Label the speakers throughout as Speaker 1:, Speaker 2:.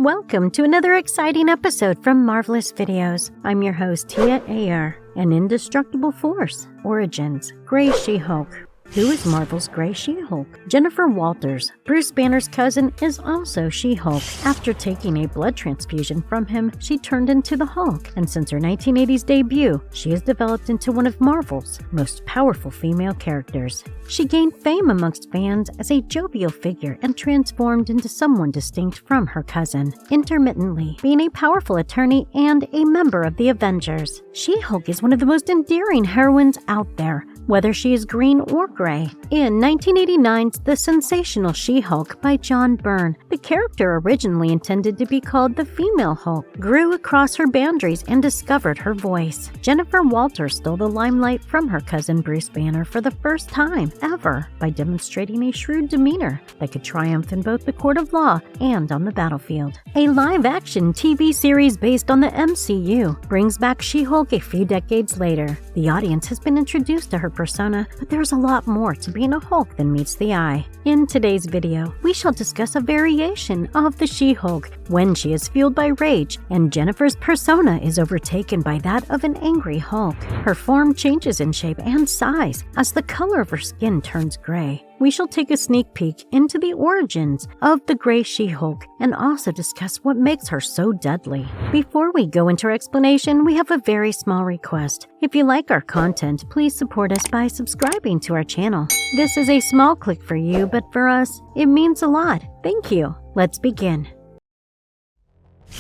Speaker 1: Welcome to another exciting episode from Marvelous Videos. I'm your host, Tia Ayer, an Indestructible Force, Origins, Grey She-Hulk. Who is Marvel's Grey She-Hulk? Jennifer Walters, Bruce Banner's cousin, is also She-Hulk. After taking a blood transfusion from him, she turned into the Hulk, and since her 1980s debut, she has developed into one of Marvel's most powerful female characters. She gained fame amongst fans as a jovial figure and transformed into someone distinct from her cousin, intermittently being a powerful attorney and a member of the Avengers. She-Hulk is one of the most endearing heroines out there, whether she is green or gray. In 1989's The Sensational She-Hulk by John Byrne, the character originally intended to be called the Female Hulk, grew across her boundaries and discovered her voice. Jennifer Walters stole the limelight from her cousin Bruce Banner for the first time ever by demonstrating a shrewd demeanor that could triumph in both the court of law and on the battlefield. A live-action TV series based on the MCU brings back She-Hulk a few decades later. The audience has been introduced to her persona, but there's a lot more to being a Hulk than meets the eye. In today's video, we shall discuss a variation of the She-Hulk when she is fueled by rage and Jennifer's persona is overtaken by that of an angry Hulk. Her form changes in shape and size as the color of her skin turns gray. We shall take a sneak peek into the origins of the Grey She-Hulk and also discuss what makes her so deadly. Before we go into our explanation, we have a very small request. If you like our content, please support us by subscribing to our channel. This is a small click for you, but for us, it means a lot. Thank you. Let's begin.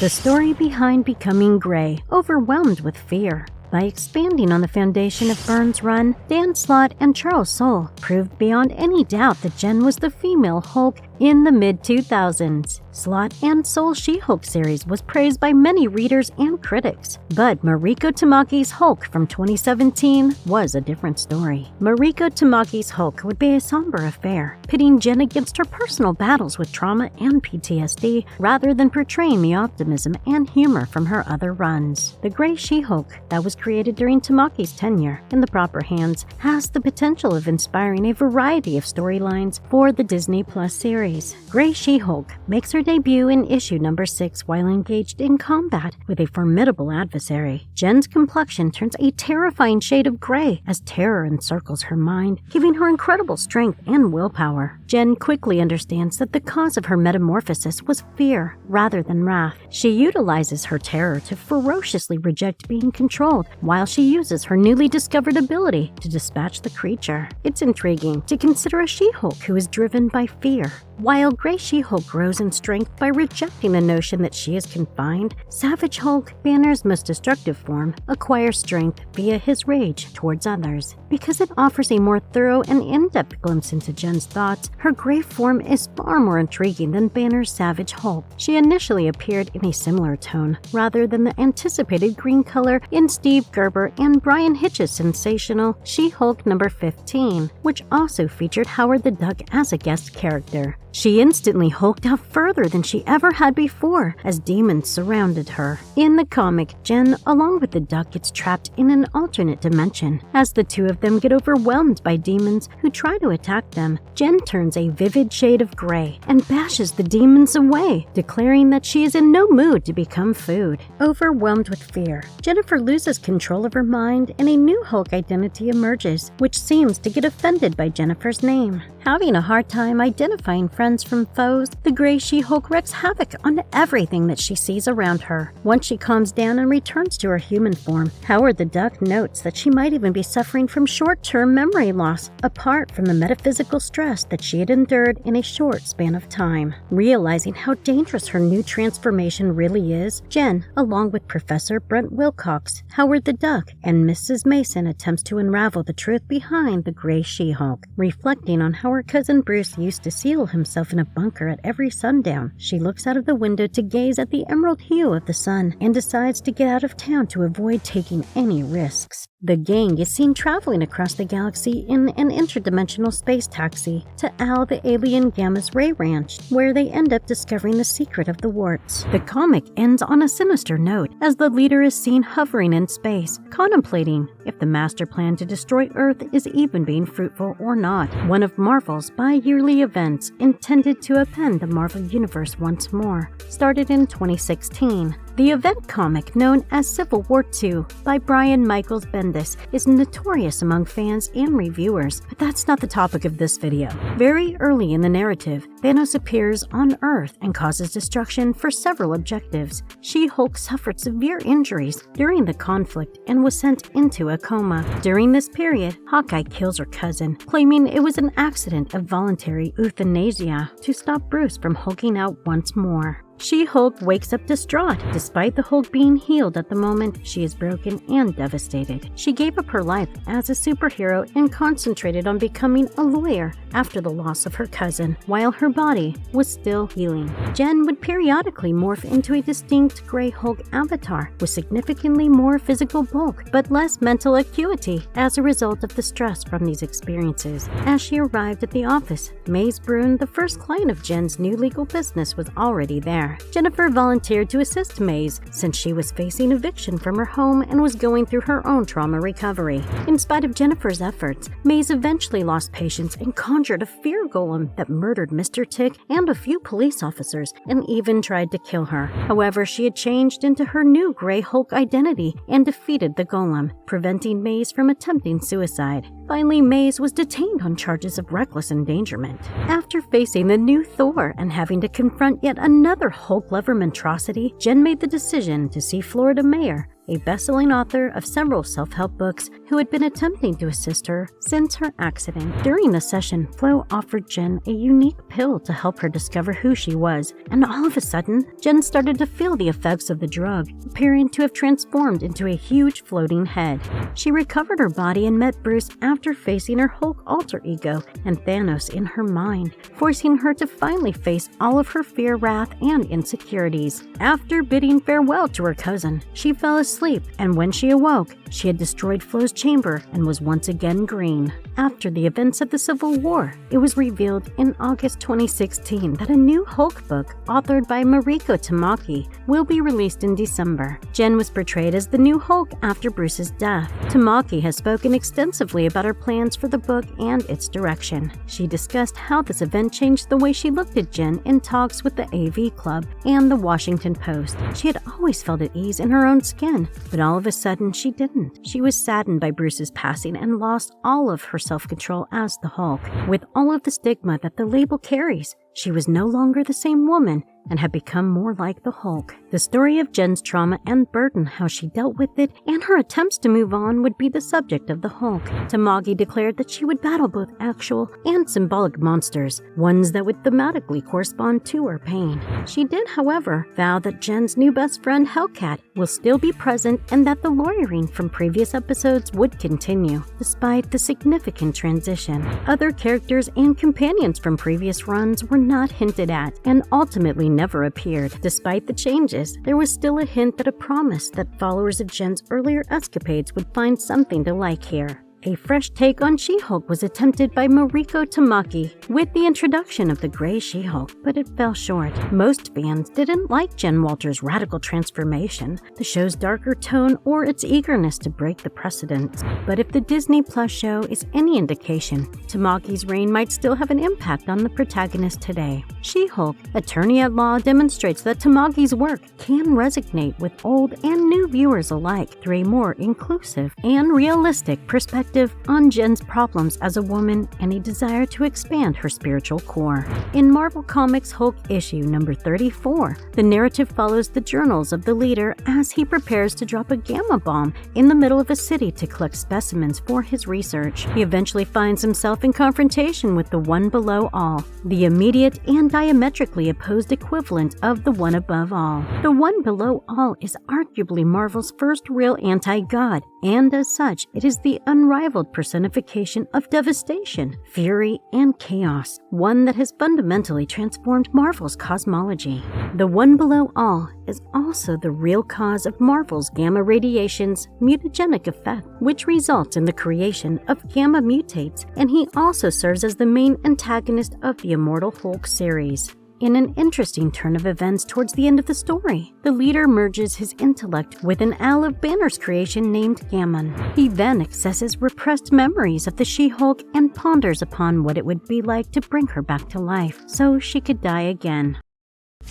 Speaker 1: The story behind becoming Grey, overwhelmed with fear. By expanding on the foundation of Byrne's run, Dan Slott and Charles Soule proved beyond any doubt that Jen was the female Hulk in the mid-2000s. Slott and Soule's She-Hulk series was praised by many readers and critics, but Mariko Tamaki's Hulk from 2017 was a different story. Mariko Tamaki's Hulk would be a somber affair, pitting Jen against her personal battles with trauma and PTSD rather than portraying the optimism and humor from her other runs. The Grey She-Hulk that was created during Tamaki's tenure, in the proper hands, has the potential of inspiring a variety of storylines for the Disney Plus series. Grey She-Hulk makes her debut in issue number 6 while engaged in combat with a formidable adversary. Jen's complexion turns a terrifying shade of gray as terror encircles her mind, giving her incredible strength and willpower. Jen quickly understands that the cause of her metamorphosis was fear rather than wrath. She utilizes her terror to ferociously reject being controlled, while she uses her newly discovered ability to dispatch the creature. It's intriguing to consider a She-Hulk who is driven by fear. While Grey She-Hulk grows in strength by rejecting the notion that she is confined, Savage Hulk, Banner's most destructive form, acquires strength via his rage towards others. Because it offers a more thorough and in-depth glimpse into Jen's thoughts, her gray form is far more intriguing than Banner's Savage Hulk. She initially appeared in a similar tone, rather than the anticipated green color in Steve Gerber and Brian Hitch's sensational She-Hulk number 15, which also featured Howard the Duck as a guest character. She instantly hulked out further than she ever had before as demons surrounded her. In the comic, Jen, along with the Duck, gets trapped in an alternate dimension. As the two of them get overwhelmed by demons who try to attack them, Jen turns a vivid shade of gray and bashes the demons away, declaring that she is in no mood to become food. Overwhelmed with fear, Jennifer loses control of her mind and a new Hulk identity emerges, which seems to get offended by Jennifer's name. Having a hard time identifying friends from foes, the Grey She-Hulk wreaks havoc on everything that she sees around her. Once she calms down and returns to her human form, Howard the Duck notes that she might even be suffering from short-term memory loss, apart from the metaphysical stress that she had endured in a short span of time. Realizing how dangerous her new transformation really is, Jen, along with Professor Brent Wilcox, Howard the Duck, and Mrs. Mason, attempts to unravel the truth behind the Grey She-Hulk. Reflecting on how her cousin Bruce used to seal himself in a bunker at every sundown, she looks out of the window to gaze at the emerald hue of the sun and decides to get out of town to avoid taking any risks. The gang is seen traveling across the galaxy in an interdimensional space taxi to Al the alien Gamma's Ray Ranch, where they end up discovering the secret of the warts. The comic ends on a sinister note, as the leader is seen hovering in space, contemplating if the master plan to destroy Earth is even being fruitful or not. One of Marvel's bi-yearly events intended to upend the Marvel Universe once more started in 2016. The event comic, known as Civil War II by Brian Michaels Bendis, is notorious among fans and reviewers, but that's not the topic of this video. Very early in the narrative, Thanos appears on Earth and causes destruction for several objectives. She-Hulk suffered severe injuries during the conflict and was sent into a coma. During this period, Hawkeye kills her cousin, claiming it was an accident of voluntary euthanasia to stop Bruce from hulking out once more. She-Hulk wakes up distraught. Despite the Hulk being healed at the moment, she is broken and devastated. She gave up her life as a superhero and concentrated on becoming a lawyer after the loss of her cousin, while her body was still healing. Jen would periodically morph into a distinct Grey Hulk avatar with significantly more physical bulk but less mental acuity as a result of the stress from these experiences. As she arrived at the office, Maze Brune, the first client of Jen's new legal business, was already there. Jennifer volunteered to assist Maze since she was facing eviction from her home and was going through her own trauma recovery. In spite of Jennifer's efforts, Maze eventually lost patience and conjured a fear golem that murdered Mr. Tick and a few police officers and even tried to kill her. However, she had changed into her new Grey Hulk identity and defeated the golem, preventing Maze from attempting suicide. Finally, Maze was detained on charges of reckless endangerment. After facing the new Thor and having to confront yet another Hulk-lover monstrosity, Jen made the decision to see Florida Mayor, a best-selling author of several self-help books who had been attempting to assist her since her accident. During the session, Flo offered Jen a unique pill to help her discover who she was, and all of a sudden, Jen started to feel the effects of the drug, appearing to have transformed into a huge floating head. She recovered her body and met Bruce after facing her Hulk alter ego and Thanos in her mind, forcing her to finally face all of her fear, wrath, and insecurities. After bidding farewell to her cousin, she fell asleep, and when she awoke, she had destroyed Flo's chamber and was once again green. After the events of the Civil War, it was revealed in August 2016 that a new Hulk book, authored by Mariko Tamaki, will be released in December. Jen was portrayed as the new Hulk after Bruce's death. Tamaki has spoken extensively about her plans for the book and its direction. She discussed how this event changed the way she looked at Jen in talks with the AV Club and the Washington Post. She had always felt at ease in her own skin, but all of a sudden she didn't. She was saddened by Bruce's passing and lost all of her self-control as the Hulk. With all of the stigma that the label carries, she was no longer the same woman and had become more like the Hulk. The story of Jen's trauma and burden, how she dealt with it, and her attempts to move on would be the subject of the Hulk. Tamagi declared that she would battle both actual and symbolic monsters, ones that would thematically correspond to her pain. She did, however, vow that Jen's new best friend Hellcat will still be present and that the lawyering from previous episodes would continue, despite the significant transition. Other characters and companions from previous runs were not hinted at and ultimately never appeared. Despite the changes, there was still a hint at a promise that followers of Jen's earlier escapades would find something to like here. A fresh take on She-Hulk was attempted by Mariko Tamaki with the introduction of the Grey She-Hulk, but it fell short. Most fans didn't like Jen Walters' radical transformation, the show's darker tone, or its eagerness to break the precedent. But if the Disney Plus show is any indication, Tamaki's reign might still have an impact on the protagonist today. She-Hulk, Attorney at Law, demonstrates that Tamaki's work can resonate with old and new viewers alike through a more inclusive and realistic perspective on Jen's problems as a woman and a desire to expand her spiritual core. In Marvel Comics Hulk issue number 34, the narrative follows the journals of the leader as he prepares to drop a gamma bomb in the middle of a city to collect specimens for his research. He eventually finds himself in confrontation with the One Below All, the immediate and diametrically opposed equivalent of the One Above All. The One Below All is arguably Marvel's first real anti-god, and as such, it is the unrivaled personification of devastation, fury, and chaos, one that has fundamentally transformed Marvel's cosmology. The One Below All is also the real cause of Marvel's gamma radiation's mutagenic effect, which results in the creation of gamma mutates, and he also serves as the main antagonist of the Immortal Hulk series. In an interesting turn of events towards the end of the story, the leader merges his intellect with an Al of Banner's creation named Gammon. He then accesses repressed memories of the She-Hulk and ponders upon what it would be like to bring her back to life, so she could die again.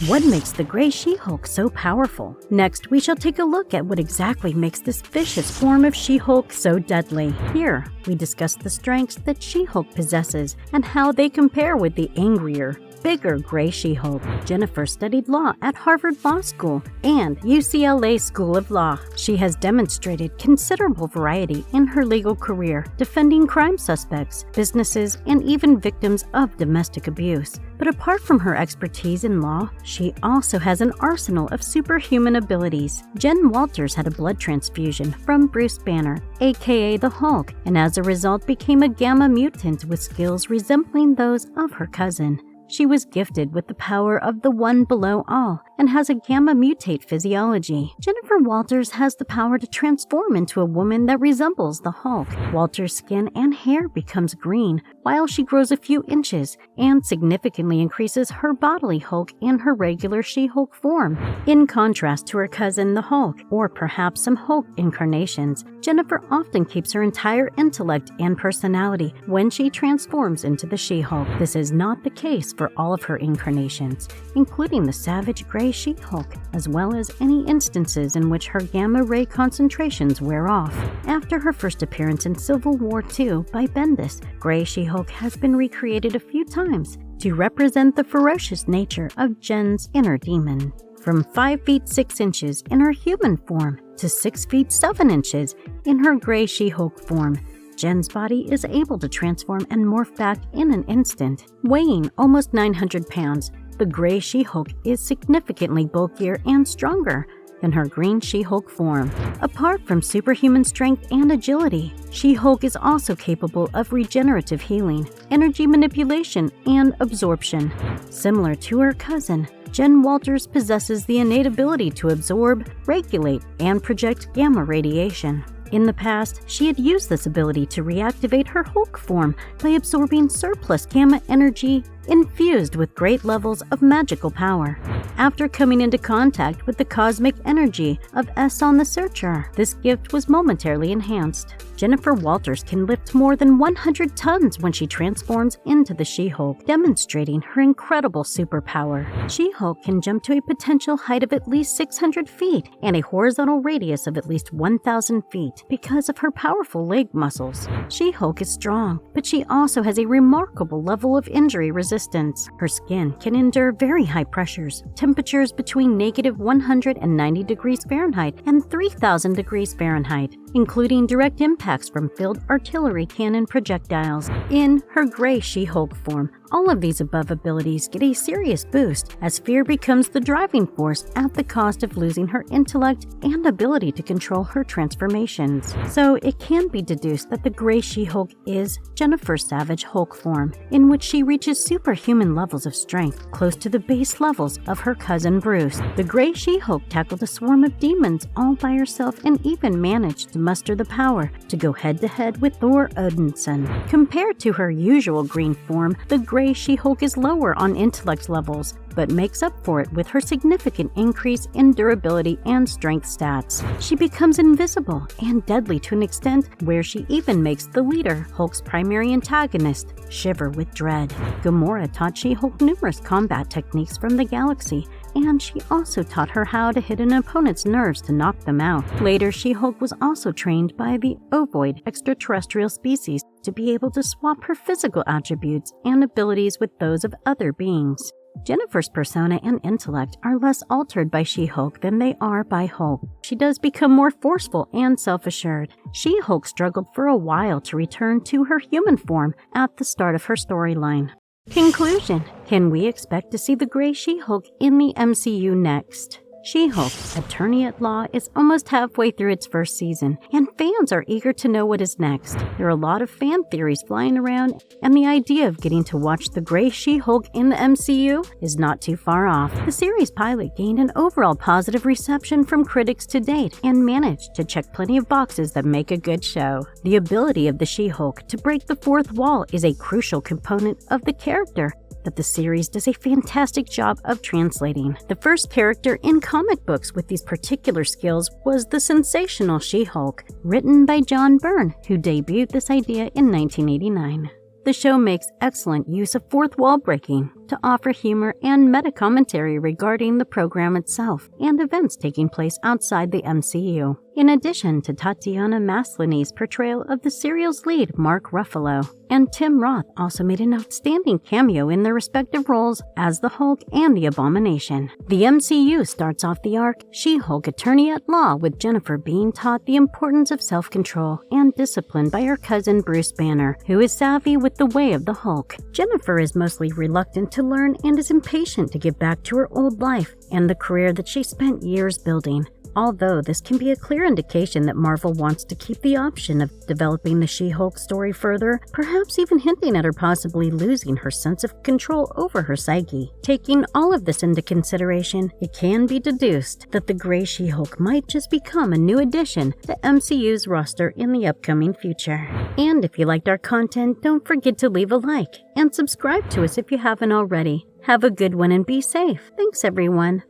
Speaker 1: What makes the Gray She-Hulk so powerful? Next, we shall take a look at what exactly makes this vicious form of She-Hulk so deadly. Here, we discuss the strengths that She-Hulk possesses and how they compare with the angrier, bigger Gray She-Hulk. Jennifer studied law at Harvard Law School and UCLA School of Law. She has demonstrated considerable variety in her legal career, defending crime suspects, businesses, and even victims of domestic abuse. But apart from her expertise in law, she also has an arsenal of superhuman abilities. Jen Walters had a blood transfusion from Bruce Banner, aka the Hulk, and as a result became a gamma mutant with skills resembling those of her cousin. She was gifted with the power of the One Below All and has a gamma mutate physiology. Jennifer Walters has the power to transform into a woman that resembles the Hulk. Walters' skin and hair becomes green while she grows a few inches and significantly increases her bodily Hulk in her regular She-Hulk form. In contrast to her cousin the Hulk, or perhaps some Hulk incarnations, Jennifer often keeps her entire intellect and personality when she transforms into the She-Hulk. This is not the case for all of her incarnations, including the savage Gray She-Hulk, as well as any instances in which her gamma ray concentrations wear off. After her first appearance in Civil War II by Bendis, Gray She-Hulk has been recreated a few times to represent the ferocious nature of Jen's inner demon. From 5 feet 6 inches in her human form to 6 feet 7 inches in her Gray She-Hulk form, Jen's body is able to transform and morph back in an instant. Weighing almost 900 pounds, the Gray She-Hulk is significantly bulkier and stronger than her green She-Hulk form. Apart from superhuman strength and agility, She-Hulk is also capable of regenerative healing, energy manipulation, and absorption. Similar to her cousin, Jen Walters possesses the innate ability to absorb, regulate, and project gamma radiation. In the past, she had used this ability to reactivate her Hulk form by absorbing surplus gamma energy infused with great levels of magical power. After coming into contact with the cosmic energy of Esson the Searcher, this gift was momentarily enhanced. Jennifer Walters can lift more than 100 tons when she transforms into the She-Hulk, demonstrating her incredible superpower. She-Hulk can jump to a potential height of at least 600 feet and a horizontal radius of at least 1,000 feet because of her powerful leg muscles. She-Hulk is strong, but she also has a remarkable level of injury resistance. Her skin can endure very high pressures, temperatures between -190 degrees Fahrenheit and 3,000 degrees Fahrenheit, including direct impacts from field artillery cannon projectiles. In her Gray She-Hulk form, all of these above abilities get a serious boost as fear becomes the driving force at the cost of losing her intellect and ability to control her transformations. So it can be deduced that the Gray She-Hulk is Jennifer's Savage Hulk form, in which she reaches superhuman levels of strength, close to the base levels of her cousin Bruce. The Gray She-Hulk tackled a swarm of demons all by herself and even managed to muster the power to go head-to-head with Thor Odinson. Compared to her usual green form, the Gray She-Hulk is lower on intellect levels, but makes up for it with her significant increase in durability and strength stats. She becomes invisible and deadly to an extent where she even makes the leader, Hulk's primary antagonist, shiver with dread. Gamora taught She-Hulk numerous combat techniques from the galaxy, and she also taught her how to hit an opponent's nerves to knock them out. Later, She-Hulk was also trained by the ovoid extraterrestrial species to be able to swap her physical attributes and abilities with those of other beings. Jennifer's persona and intellect are less altered by She-Hulk than they are by Hulk. She does become more forceful and self-assured. She-Hulk struggled for a while to return to her human form at the start of her storyline. Conclusion: can we expect to see the Gray She-Hulk in the MCU next? She-Hulk, Attorney at Law, is almost halfway through its first season and fans are eager to know what is next. There are a lot of fan theories flying around, and the idea of getting to watch the Gray She-Hulk in the MCU is not too far off. The series pilot gained an overall positive reception from critics to date and managed to check plenty of boxes that make a good show. The ability of the She-Hulk to break the fourth wall is a crucial component of the character that the series does a fantastic job of translating. The first character in comic books with these particular skills was the sensational She-Hulk, written by John Byrne, who debuted this idea in 1989. The show makes excellent use of fourth wall breaking to offer humor and meta-commentary regarding the program itself and events taking place outside the MCU. In addition to Tatiana Maslany's portrayal of the serial's lead, Mark Ruffalo, and Tim Roth also made an outstanding cameo in their respective roles as the Hulk and the Abomination. The MCU starts off the arc She-Hulk Attorney at Law, with Jennifer being taught the importance of self-control and discipline by her cousin Bruce Banner, who is savvy with the way of the Hulk. Jennifer is mostly reluctant to learn and is impatient to get back to her old life and the career that she spent years building. Although this can be a clear indication that Marvel wants to keep the option of developing the She-Hulk story further, perhaps even hinting at her possibly losing her sense of control over her psyche. Taking all of this into consideration, it can be deduced that the Gray She-Hulk might just become a new addition to MCU's roster in the upcoming future. And if you liked our content, don't forget to leave a like and subscribe to us if you haven't already. Have a good one and be safe. Thanks, everyone.